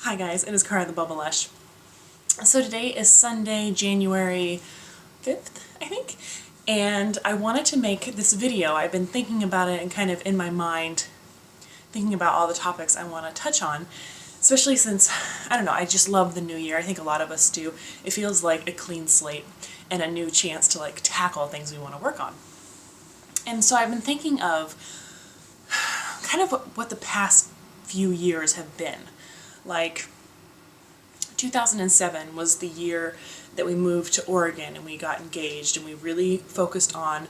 Hi guys, it is Cara the Bubble Lush. So today is Sunday, January 5th, I think, and I wanted to make this video. I've been thinking about it and kind of in my mind, thinking about all the topics I want to touch on, especially since, I don't know, I just love the new year. I think a lot of us do. It feels like a clean slate and a new chance to tackle things we want to work on. And so I've been thinking of kind of what the past few years have been. Like, 2007 was the year that we moved to Oregon and we got engaged and we really focused on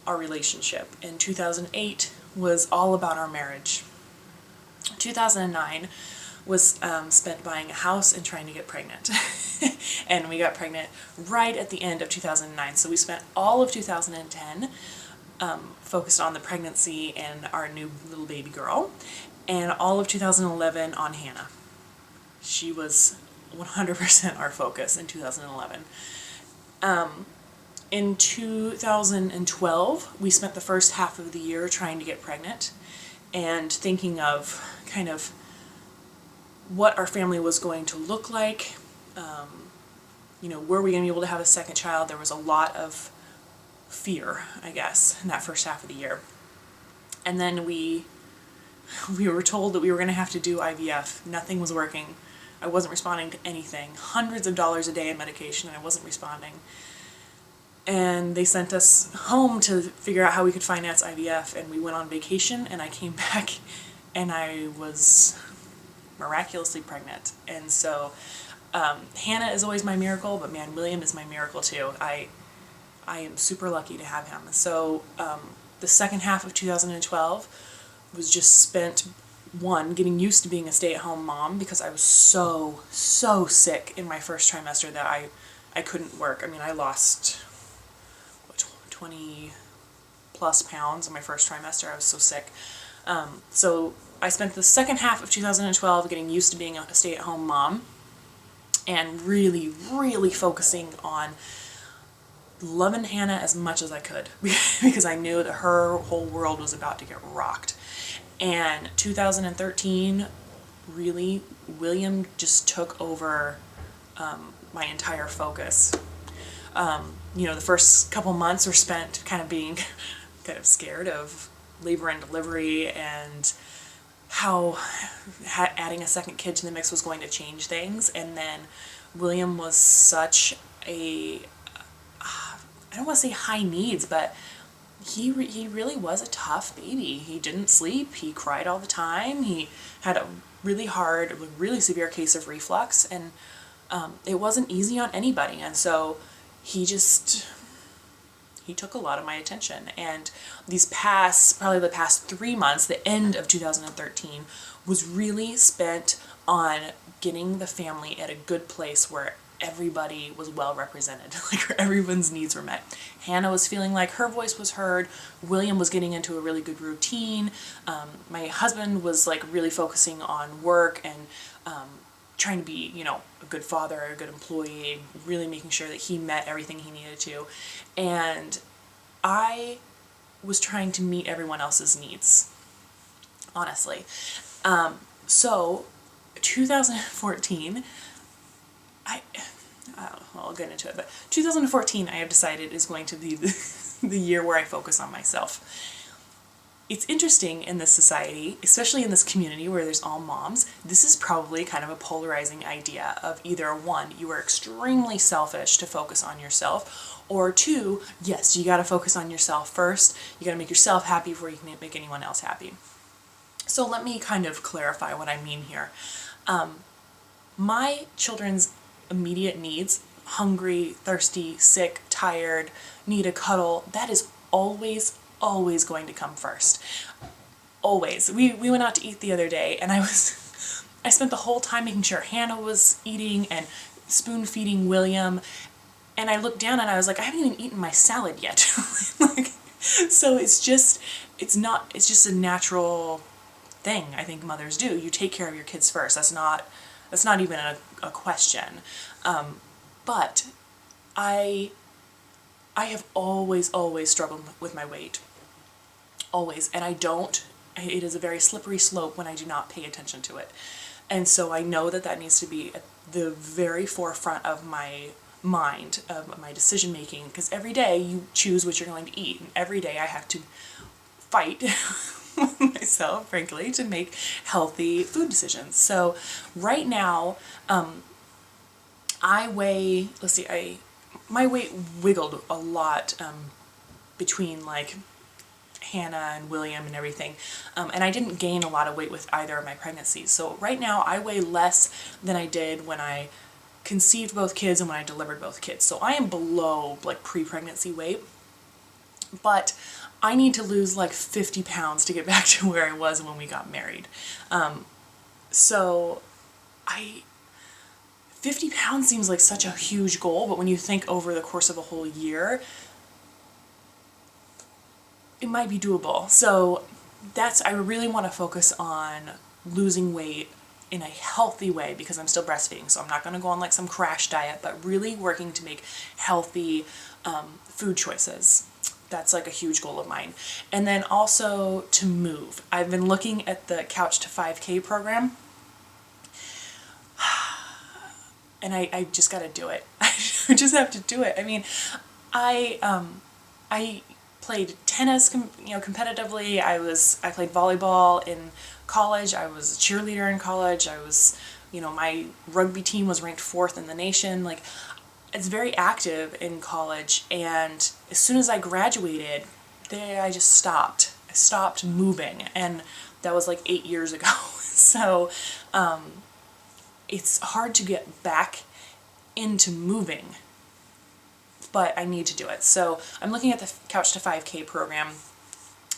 our relationship. And 2008 was all about our marriage. 2009 was spent buying a house and trying to get pregnant. And we got pregnant right at the end of 2009. So we spent all of 2010 focused on the pregnancy and our new little baby girl, and all of 2011 on Hannah. She was 100% our focus in 2011. In 2012, we spent the first half of the year trying to get pregnant and thinking of kind of what our family was going to look like. Were we going to be able to have a second child? There was a lot of fear, I guess, in that first half of the year. And then we were told that we were going to have to do IVF. Nothing was working. I wasn't responding to anything. Hundreds of dollars a day in medication, and I wasn't responding. And they sent us home to figure out how we could finance IVF, and we went on vacation, and I came back, and I was miraculously pregnant. And so Hannah is always my miracle, but man, William is my miracle too. I am super lucky to have him. So the second half of 2012 was just spent, one, getting used to being a stay-at-home mom, because I was so sick in my first trimester that I couldn't work. I mean, I lost 20 plus pounds in my first trimester. I was so sick. So I spent the second half of 2012 getting used to being a stay-at-home mom and really focusing on loving Hannah as much as I could, because I knew that her whole world was about to get rocked. And 2013, really, William just took over my entire focus. The first couple months were spent kind of being kind of scared of labor and delivery and how adding a second kid to the mix was going to change things. And then William was such a, I don't want to say high needs, but he really was a tough baby. He didn't sleep. He cried all the time. He had a really severe case of reflux, and it wasn't easy on anybody. And so he took a lot of my attention. And probably the past 3 months, the end of 2013, was really spent on getting the family at a good place where everybody was well represented, like everyone's needs were met. Hannah was feeling like her voice was heard. William was getting into a really good routine. My husband was really focusing on work and trying to be, a good father, a good employee, really making sure that he met everything he needed to. And I was trying to meet everyone else's needs, honestly. So 2014, I'll get into it, but 2014 I have decided is going to be the year where I focus on myself. It's interesting in this society, especially in this community where there's all moms, this is probably kind of a polarizing idea of either, one, you are extremely selfish to focus on yourself, or two, yes, you gotta focus on yourself first, you gotta make yourself happy before you can make anyone else happy. So let me kind of clarify what I mean here. My children's immediate needs, hungry, thirsty, sick, tired, need a cuddle, that is always going to come first. Always. We went out to eat the other day, and I spent the whole time making sure Hannah was eating and spoon feeding William, and I looked down and I was like, I haven't even eaten my salad yet. So it's just a natural thing I think mothers do. You take care of your kids first. That's not even a question. But I have always struggled with my weight. Always. And it is a very slippery slope when I do not pay attention to it. And so I know that that needs to be at the very forefront of my mind, of my decision making, because every day you choose what you're going to eat, and every day I have to fight myself, frankly, to make healthy food decisions. So right now, I weigh, let's see, my weight wiggled a lot between like Hannah and William and everything, and I didn't gain a lot of weight with either of my pregnancies. So right now I weigh less than I did when I conceived both kids and when I delivered both kids. So I am below like pre-pregnancy weight, but I need to lose like 50 pounds to get back to where I was when we got married. So 50 pounds seems like such a huge goal, but when you think over the course of a whole year, it might be doable. So I really want to focus on losing weight in a healthy way because I'm still breastfeeding. So I'm not going to go on like some crash diet, but really working to make healthy food choices. That's like a huge goal of mine. And then also to move. I've been looking at the Couch to 5K program, and I just got to do it. I just have to do it. I mean, I played tennis, competitively. I played volleyball in college. I was a cheerleader in college. I was, my rugby team was ranked 4th in the nation. Like, it's very active in college, and as soon as I graduated, I just stopped. I stopped moving, and that was like 8 years ago. So it's hard to get back into moving, but I need to do it. So I'm looking at the Couch to 5K program,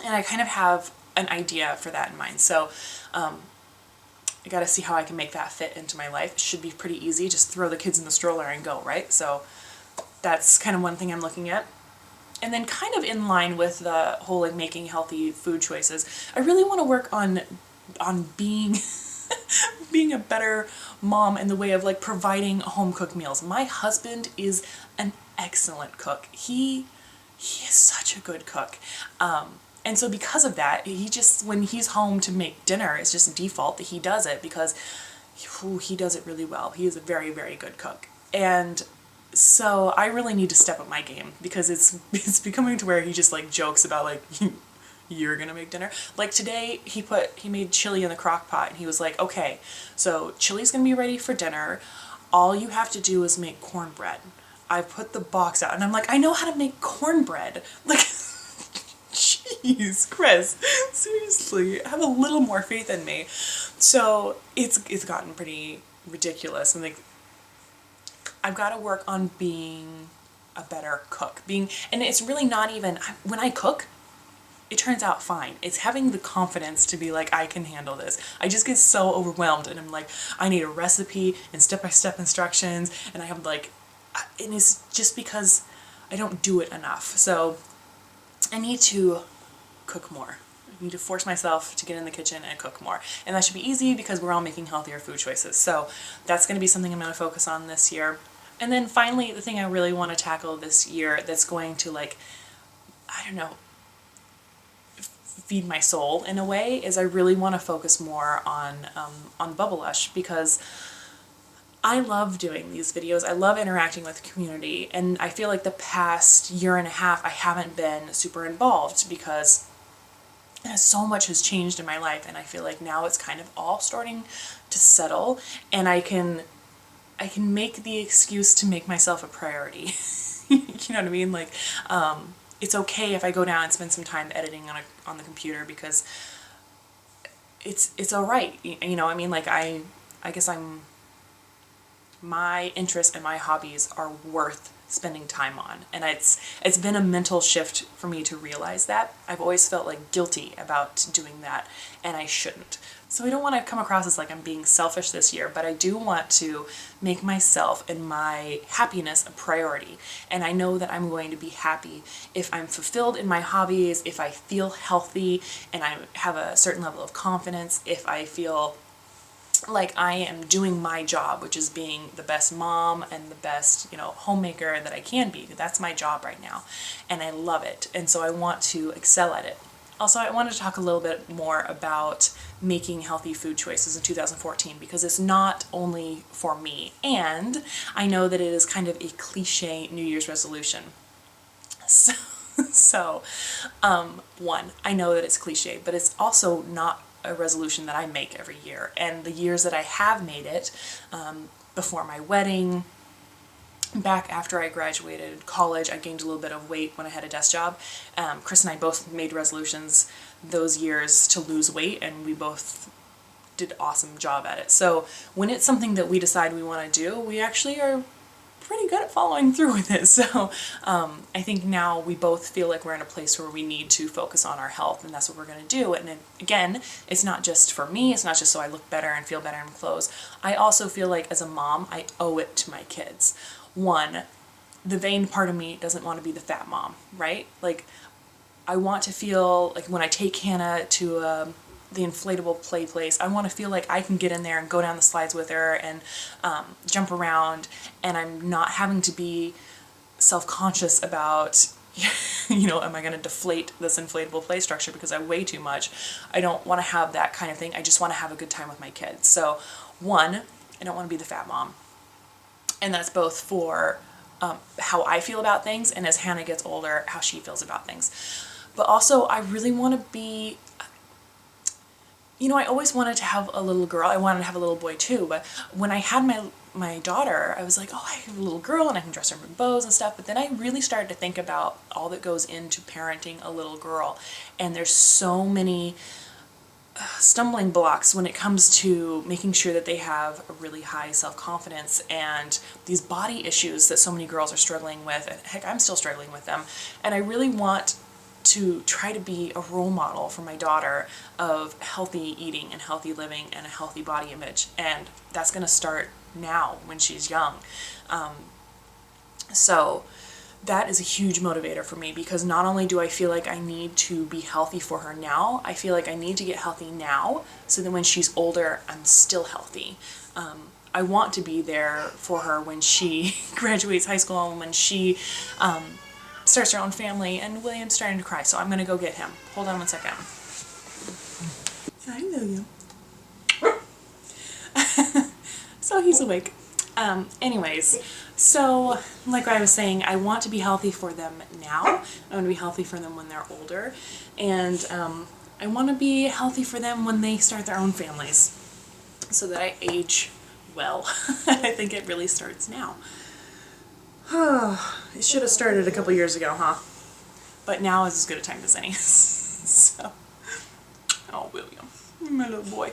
and I kind of have an idea for that in mind. So I got to see how I can make that fit into my life. It should be pretty easy. Just throw the kids in the stroller and go, right? So that's kind of one thing I'm looking at. And then kind of in line with the whole like making healthy food choices, I really want to work on being being a better mom in the way of like providing home cooked meals. My husband is an excellent cook. He is such a good cook. And so because of that, when he's home to make dinner, it's just default that he does it because he does it really well. He is a very, very good cook. And so I really need to step up my game because it's becoming to where he just like jokes about like, you're gonna make dinner. Like today he made chili in the crock pot, and he was like, okay, so chili's gonna be ready for dinner. All you have to do is make cornbread. I put the box out, and I'm like, I know how to make cornbread. Like, jeez, Chris, seriously, have a little more faith in me. So it's gotten pretty ridiculous. I'm like, I've got to work on being a better cook. And it's really not even, when I cook, it turns out fine. It's having the confidence to be like, I can handle this. I just get so overwhelmed, and I'm like, I need a recipe and step-by-step instructions, and I have like, and it's just because I don't do it enough. So I need to cook more. I need to force myself to get in the kitchen and cook more. And that should be easy because we're all making healthier food choices. So that's going to be something I'm going to focus on this year. And then finally, the thing I really want to tackle this year that's going to like, I don't know, feed my soul in a way is I really want to focus more on Bubblelush, because I love doing these videos. I love interacting with the community, and I feel like the past year and a half I haven't been super involved because so much has changed in my life, and I feel like now it's kind of all starting to settle, and I can make the excuse to make myself a priority. You know what I mean? Like, it's okay if I go down and spend some time editing on the computer because it's all right. I mean, like I guess my interests and my hobbies are worth spending time on, and it's been a mental shift for me to realize that. I've always felt like guilty about doing that, and I shouldn't. So I don't want to come across as like I'm being selfish this year, but I do want to make myself and my happiness a priority. And I know that I'm going to be happy if I'm fulfilled in my hobbies, if I feel healthy and I have a certain level of confidence, if I feel like I am doing my job, which is being the best mom and the best, homemaker that I can be. That's my job right now, and I love it. And so I want to excel at it. Also, I want to talk a little bit more about making healthy food choices in 2014, because it's not only for me. And I know that it is kind of a cliche New Year's resolution. So, one, I know that it's cliche, but it's also not a resolution that I make every year. And the years that I have made it, before my wedding, back after I graduated college, I gained a little bit of weight when I had a desk job. Chris and I both made resolutions those years to lose weight, and we both did an awesome job at it. So when it's something that we decide we want to do, we actually are pretty good at following through with it. So I think now we both feel like we're in a place where we need to focus on our health, and that's what we're going to do. And then, again, it's not just for me, it's not just so I look better and feel better in clothes. I also feel like as a mom, I owe it to my kids. One, the vain part of me doesn't want to be the fat mom, right? Like, I want to feel like when I take Hannah to the inflatable play place, I want to feel like I can get in there and go down the slides with her and jump around, and I'm not having to be self-conscious about, you know, am I going to deflate this inflatable play structure because I weigh too much? I don't want to have that kind of thing. I just want to have a good time with my kids. So, one, I don't want to be the fat mom. And that's both for how I feel about things, and as Hannah gets older, how she feels about things. But also, I really want to be, you know, I always wanted to have a little girl. I wanted to have a little boy too, but when I had my daughter, I was like, oh, I have a little girl and I can dress her in bows and stuff. But then I really started to think about all that goes into parenting a little girl. And there's so many stumbling blocks when it comes to making sure that they have a really high self-confidence, and these body issues that so many girls are struggling with, and heck, I'm still struggling with them. And I really want to try to be a role model for my daughter of healthy eating and healthy living and a healthy body image. And that's going to start now when she's young. So that is a huge motivator for me, because not only do I feel like I need to be healthy for her now, I feel like I need to get healthy now so that when she's older, I'm still healthy. I want to be there for her when she graduates high school and when she starts her own family, and William's starting to cry, so I'm going to go get him. Hold on one second. Hi, William. So he's awake. Anyways, so like I was saying, I want to be healthy for them now. I want to be healthy for them when they're older. And I want to be healthy for them when they start their own families, so that I age well. I think it really starts now. It should have started a couple years ago, huh? But now is as good a time as any. So, oh, William, my little boy.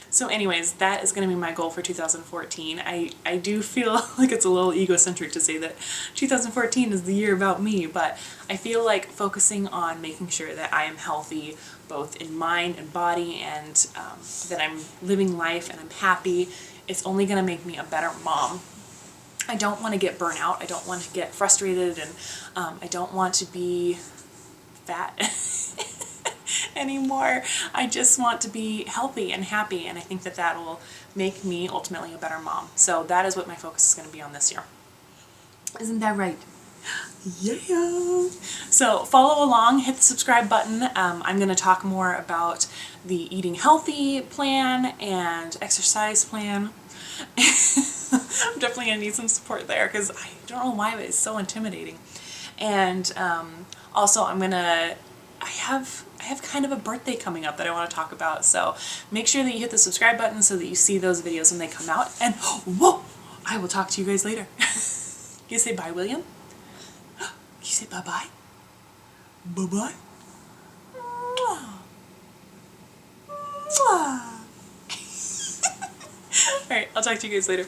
So anyways, that is going to be my goal for 2014. I do feel like it's a little egocentric to say that 2014 is the year about me, but I feel like focusing on making sure that I am healthy both in mind and body, and that I'm living life and I'm happy, it's only going to make me a better mom. I don't want to get burnt out. I don't want to get frustrated, and I don't want to be fat anymore. I just want to be healthy and happy, and I think that that will make me ultimately a better mom. So that is what my focus is going to be on this year. Isn't that right? Yeah. So follow along, hit the subscribe button. I'm going to talk more about the eating healthy plan and exercise plan. I'm definitely going to need some support there, because I don't know why, but it's so intimidating. And also I have kind of a birthday coming up that I want to talk about, so make sure that you hit the subscribe button so that you see those videos when they come out. And whoa, I will talk to you guys later. You say bye, William? You say bye-bye? Bye-bye? Mwah. Mwah. Alright, I'll talk to you guys later.